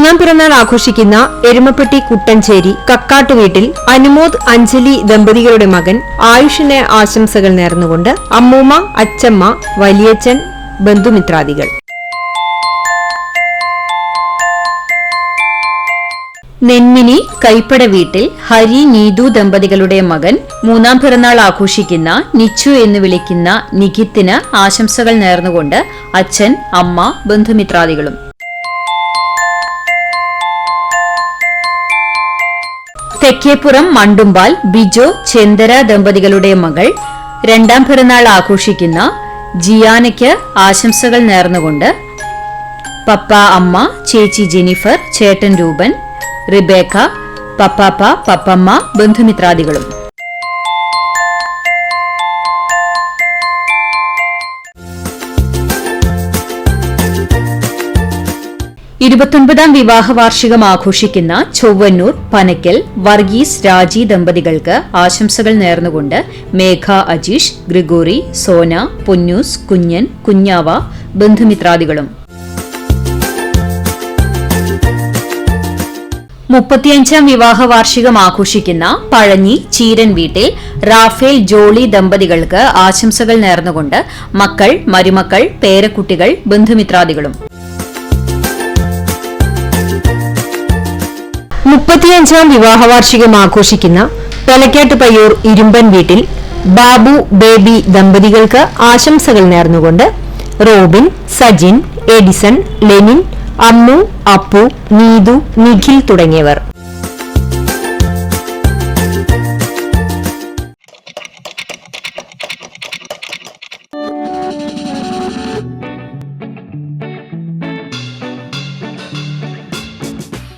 മൂന്നാം പിറന്നാൾ ആഘോഷിക്കുന്ന എരുമപ്പെട്ടി കുട്ടഞ്ചേരി കക്കാട്ടുവീട്ടിൽ അനുമോദ് അഞ്ജലി ദമ്പതികളുടെ മകൻ ആയുഷിന് ആശംസകൾ നേർന്നുകൊണ്ട് അമ്മൂമ്മ, അച്ചമ്മ, വലിയച്ഛൻ, ബന്ധുമിത്രാദികൾ. നെന്മിനി കൈപ്പട വീട്ടിൽ ഹരി, നീതു ദമ്പതികളുടെ മകൻ മൂന്നാം പിറന്നാൾ ആഘോഷിക്കുന്ന നിച്ചു എന്ന് വിളിക്കുന്ന നിഖിത്തിന് ആശംസകൾ നേർന്നുകൊണ്ട് അച്ഛൻ, അമ്മ, ബന്ധുമിത്രാദികളും. തെക്കേപ്പുറം മണ്ടുമ്പാൽ ബിജോ, ചെന്തര ദമ്പതികളുടെ മകൾ രണ്ടാം പിറന്നാൾ ആഘോഷിക്കുന്ന ജിയാനയ്ക്ക് ആശംസകൾ നേർന്നുകൊണ്ട് പപ്പ, അമ്മ, ചേച്ചി ജെനിഫർ, ചേട്ടൻ രൂപൻ, റിബേക്ക, പപ്പാപ്പ, പപ്പമ്മ, ബന്ധുമിത്രാദികളും. ഇരുപത്തൊൻപതാം വിവാഹ വാർഷികം ആഘോഷിക്കുന്ന ചൊവ്വന്നൂർ പനക്കൽ വർഗീസ്, രാജി ദമ്പതികൾക്ക് ആശംസകൾ നേർന്നുകൊണ്ട് മേഘ, അജീഷ്, ഗ്രിഗോറി, സോന, പൊന്നൂസ്, കുഞ്ഞൻ, കുഞ്ഞാവ, ബന്ധുമിത്രാദികളും. 35ാം വിവാഹ വാർഷികം ആഘോഷിക്കുന്ന പഴഞ്ഞി ചീരൻ വീട്ടിൽ റാഫേൽ, ജോളി ദമ്പതികൾക്ക് ആശംസകൾ നേർന്നുകൊണ്ട് മക്കൾ, മരുമക്കൾ, പേരക്കുട്ടികൾ, ബന്ധുമിത്രാദികളും. 35ാം വിവാഹ വാർഷികം ആഘോഷിക്കുന്ന പെലക്കാട്ടുപയ്യൂർ ഇരുമ്പൻ വീട്ടിൽ ബാബു, ബേബി ദമ്പതികൾക്ക് ആശംസകൾ നേർന്നുകൊണ്ട് Robin, Sajin, Edison, Lenin, Ammu, Appu, Neethu, Nikhil തുടങ്ങിയവർ.